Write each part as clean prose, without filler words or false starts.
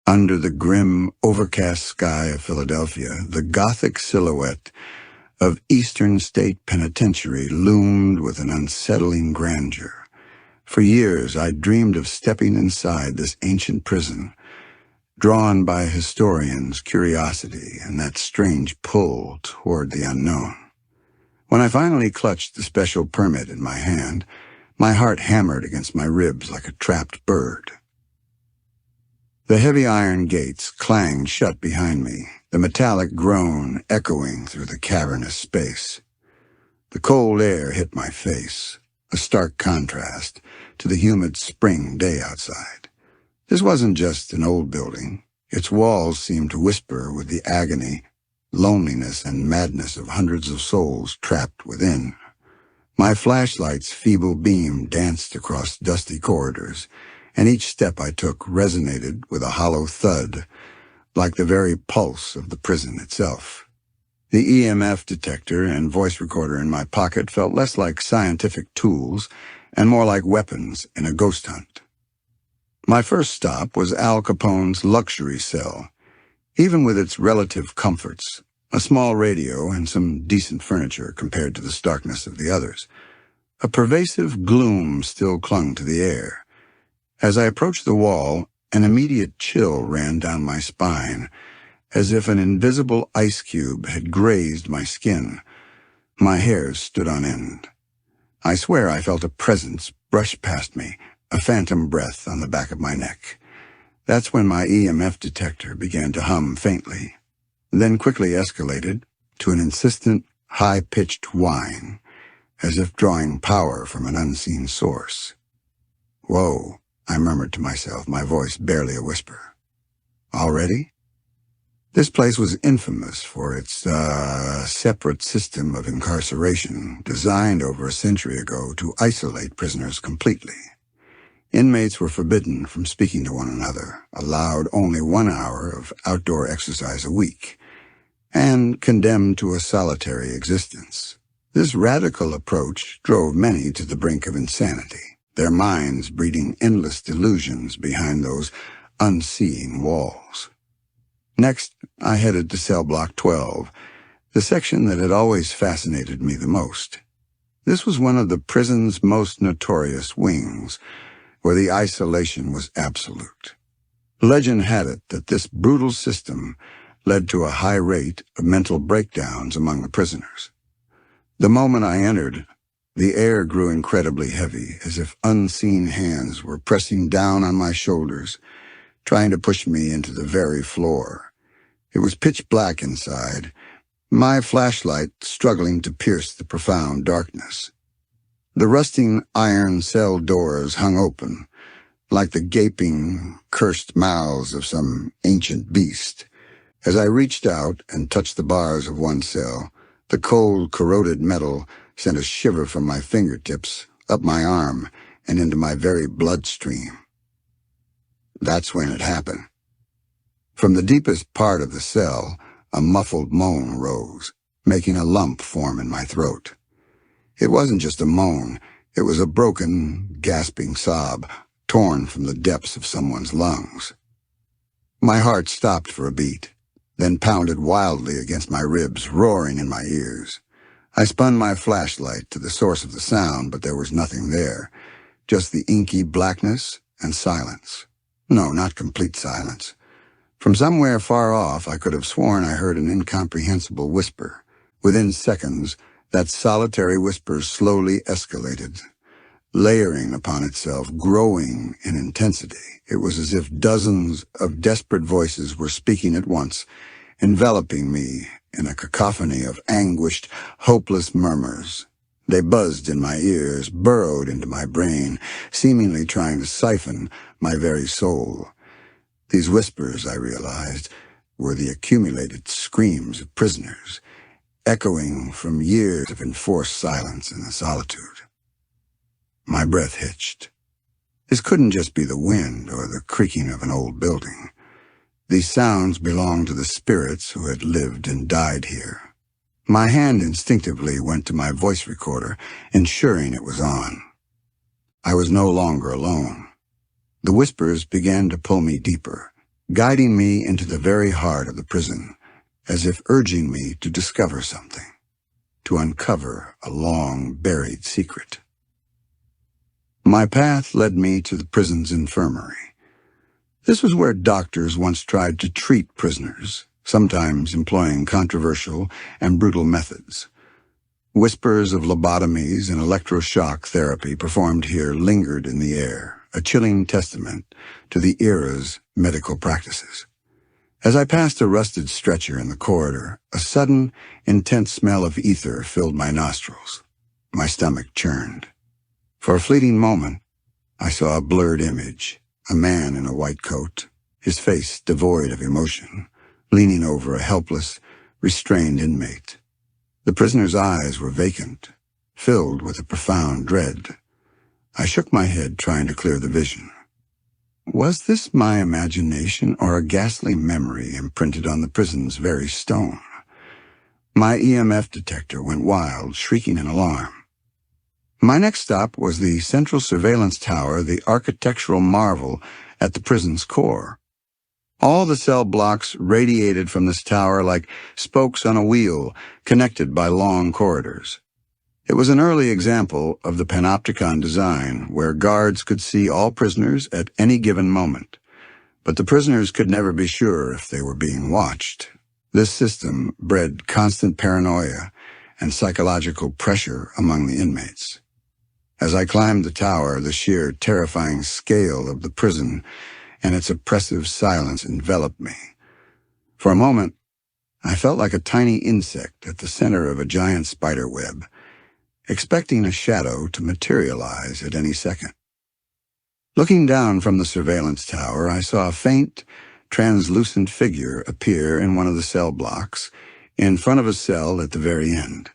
Under the grim, overcast sky of Philadelphia, the Gothic silhouette of Eastern State Penitentiary loomed with an unsettling grandeur. For years, I'd dreamed of stepping inside this ancient prison, drawn by a historian's curiosity and that strange pull toward the unknown. When I finally clutched the special permit in my hand, my heart hammered against my ribs like a trapped bird. The heavy iron gates clanged shut behind me, the metallic groan echoing through the cavernous space. The cold air hit my face, a stark contrast to the humid spring day outside. This wasn't just an old building. Its walls seemed to whisper with the agony, loneliness, and madness of hundreds of souls trapped within. My flashlight's feeble beam danced across dusty corridors, and each step I took resonated with a hollow thud, like the very pulse of the prison itself. The EMF detector and voice recorder in my pocket felt less like scientific tools and more like weapons in a ghost hunt. My first stop was Al Capone's luxury cell. Even with its relative comforts, a small radio and some decent furniture compared to the starkness of the others, a pervasive gloom still clung to the air. As I approached the wall, an immediate chill ran down my spine, as if an invisible ice cube had grazed my skin. My hairs stood on end. I swear I felt a presence brush past me, a phantom breath on the back of my neck. That's when my EMF detector began to hum faintly, then quickly escalated to an insistent, high-pitched whine, as if drawing power from an unseen source. "Whoa," I murmured to myself, my voice barely a whisper. "Already?" This place was infamous for its separate system of incarceration, designed over a century ago to isolate prisoners completely. Inmates were forbidden from speaking to one another, allowed only 1 hour of outdoor exercise a week, and condemned to a solitary existence. This radical approach drove many to the brink of insanity, their minds breeding endless delusions behind those unseeing walls. Next, I headed to cell block 12, the section that had always fascinated me the most. This was one of the prison's most notorious wings, where the isolation was absolute. Legend had it that this brutal system led to a high rate of mental breakdowns among the prisoners. The moment I entered, the air grew incredibly heavy, as if unseen hands were pressing down on my shoulders, trying to push me into the very floor. It was pitch black inside, my flashlight struggling to pierce the profound darkness. The rusting iron cell doors hung open, like the gaping, cursed mouths of some ancient beast. As I reached out and touched the bars of one cell, the cold, corroded metal sent a shiver from my fingertips, up my arm, and into my very bloodstream. That's when it happened. From the deepest part of the cell, a muffled moan rose, making a lump form in my throat. It wasn't just a moan, it was a broken, gasping sob, torn from the depths of someone's lungs. My heart stopped for a beat, then pounded wildly against my ribs, roaring in my ears. I spun my flashlight to the source of the sound, but there was nothing there, just the inky blackness and silence. No, not complete silence. From somewhere far off, I could have sworn I heard an incomprehensible whisper. Within seconds, that solitary whisper slowly escalated, layering upon itself, growing in intensity. It was as if dozens of desperate voices were speaking at once, enveloping me in a cacophony of anguished, hopeless murmurs. They buzzed in my ears, burrowed into my brain, seemingly trying to siphon my very soul. These whispers, I realized, were the accumulated screams of prisoners, echoing from years of enforced silence and solitude. My breath hitched. This couldn't just be the wind or the creaking of an old building. These sounds belonged to the spirits who had lived and died here. My hand instinctively went to my voice recorder, ensuring it was on. I was no longer alone. The whispers began to pull me deeper, guiding me into the very heart of the prison, as if urging me to discover something, to uncover a long-buried secret. My path led me to the prison's infirmary. This was where doctors once tried to treat prisoners, sometimes employing controversial and brutal methods. Whispers of lobotomies and electroshock therapy performed here lingered in the air, a chilling testament to the era's medical practices. As I passed a rusted stretcher in the corridor, a sudden, intense smell of ether filled my nostrils. My stomach churned. For a fleeting moment, I saw a blurred image, a man in a white coat, his face devoid of emotion, leaning over a helpless, restrained inmate. The prisoner's eyes were vacant, filled with a profound dread. I shook my head, trying to clear the vision. Was this my imagination or a ghastly memory imprinted on the prison's very stone? My EMF detector went wild, shrieking in alarm. My next stop was the central surveillance tower, the architectural marvel at the prison's core. All the cell blocks radiated from this tower like spokes on a wheel, connected by long corridors. It was an early example of the panopticon design, where guards could see all prisoners at any given moment. But the prisoners could never be sure if they were being watched. This system bred constant paranoia and psychological pressure among the inmates. As I climbed the tower, the sheer, terrifying scale of the prison and its oppressive silence enveloped me. For a moment, I felt like a tiny insect at the center of a giant spider web, expecting a shadow to materialize at any second. Looking down from the surveillance tower, I saw a faint, translucent figure appear in one of the cell blocks, in front of a cell at the very end.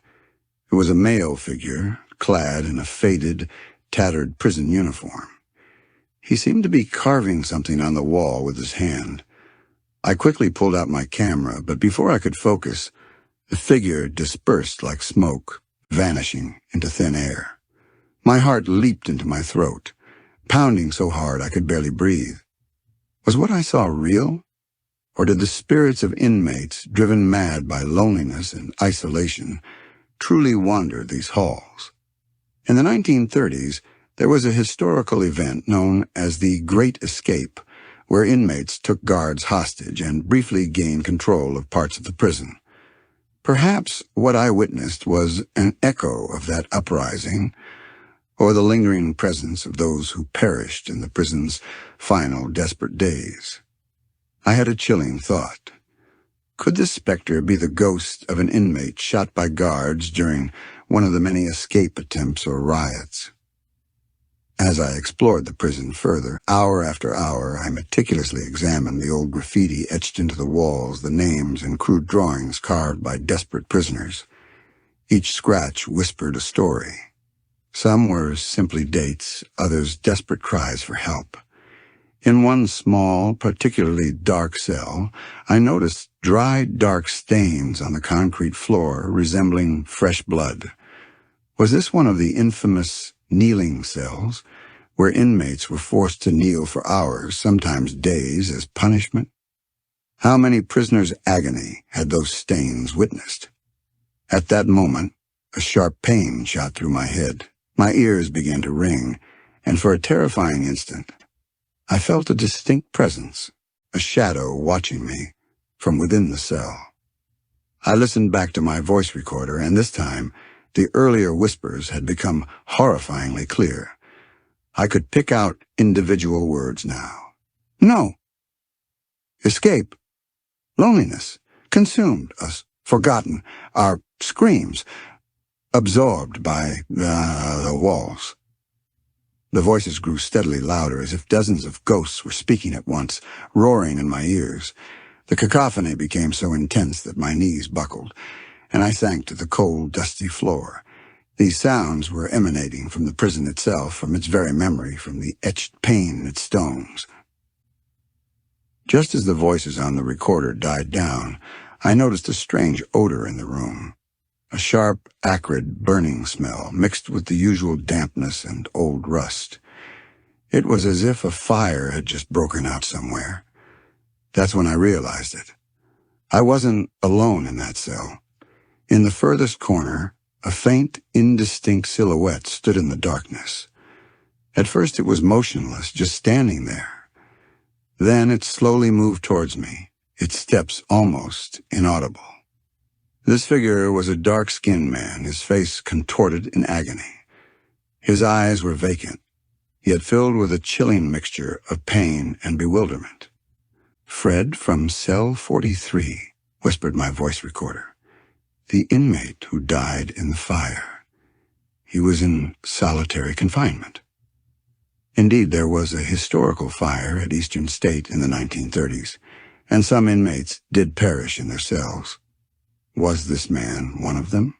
It was a male figure, clad in a faded, tattered prison uniform. He seemed to be carving something on the wall with his hand. I quickly pulled out my camera, but before I could focus, the figure dispersed like smoke, vanishing into thin air. My heart leaped into my throat, pounding so hard I could barely breathe. Was what I saw real? Or did the spirits of inmates, driven mad by loneliness and isolation, truly wander these halls? In the 1930s, there was a historical event known as the Great Escape, where inmates took guards hostage and briefly gained control of parts of the prison. Perhaps what I witnessed was an echo of that uprising, or the lingering presence of those who perished in the prison's final desperate days. I had a chilling thought. Could this specter be the ghost of an inmate shot by guards during one of the many escape attempts or riots? As I explored the prison further, hour after hour, I meticulously examined the old graffiti etched into the walls, the names and crude drawings carved by desperate prisoners. Each scratch whispered a story. Some were simply dates, others desperate cries for help. In one small, particularly dark cell, I noticed dry, dark stains on the concrete floor resembling fresh blood. Was this one of the infamous kneeling cells, where inmates were forced to kneel for hours, sometimes days, as punishment? How many prisoners' agony had those stains witnessed? At that moment, a sharp pain shot through my head. My ears began to ring, and for a terrifying instant, I felt a distinct presence, a shadow watching me from within the cell. I listened back to my voice recorder, and this time, the earlier whispers had become horrifyingly clear. I could pick out individual words now. No. Escape. Loneliness. Consumed us. Forgotten. Our screams. Absorbed by the walls. The voices grew steadily louder, as if dozens of ghosts were speaking at once, roaring in my ears. The cacophony became so intense that my knees buckled, and I sank to the cold, dusty floor. These sounds were emanating from the prison itself, from its very memory, from the etched pain in its stones. Just as the voices on the recorder died down, I noticed a strange odor in the room. A sharp, acrid, burning smell, mixed with the usual dampness and old rust. It was as if a fire had just broken out somewhere. That's when I realized it. I wasn't alone in that cell. In the furthest corner, a faint, indistinct silhouette stood in the darkness. At first it was motionless, just standing there. Then it slowly moved towards me, its steps almost inaudible. This figure was a dark-skinned man, his face contorted in agony. His eyes were vacant, yet filled with a chilling mixture of pain and bewilderment. "Fred from cell 43, whispered my voice recorder. "The inmate who died in the fire. He was in solitary confinement." Indeed, there was a historical fire at Eastern State in the 1930s, and some inmates did perish in their cells. Was this man one of them?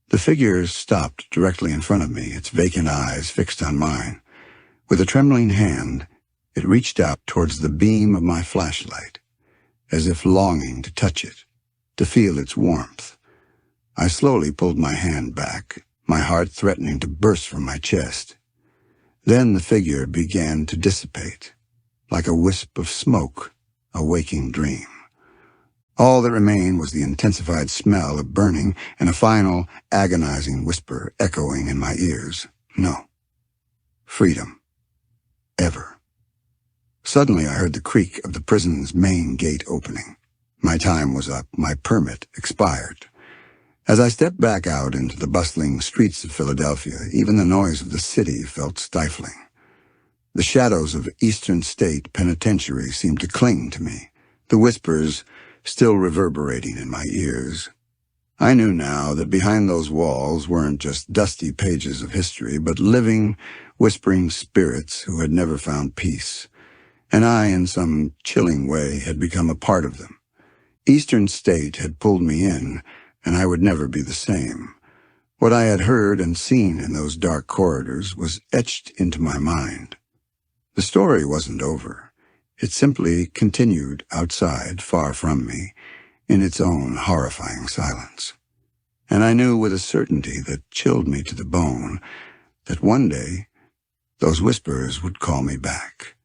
The figure stopped directly in front of me, its vacant eyes fixed on mine. With a trembling hand, it reached out towards the beam of my flashlight, as if longing to touch it, to feel its warmth. I slowly pulled my hand back, my heart threatening to burst from my chest. Then the figure began to dissipate, like a wisp of smoke, a waking dream. All that remained was the intensified smell of burning and a final, agonizing whisper echoing in my ears. No. Freedom. Ever. Suddenly I heard the creak of the prison's main gate opening. My time was up. My permit expired. As I stepped back out into the bustling streets of Philadelphia, even the noise of the city felt stifling. The shadows of Eastern State Penitentiary seemed to cling to me, the whispers still reverberating in my ears. I knew now that behind those walls weren't just dusty pages of history, but living, whispering spirits who had never found peace. And I, in some chilling way, had become a part of them. Eastern State had pulled me in, and I would never be the same. What I had heard and seen in those dark corridors was etched into my mind. The story wasn't over. It simply continued outside, far from me, in its own horrifying silence. And I knew with a certainty that chilled me to the bone that one day those whispers would call me back.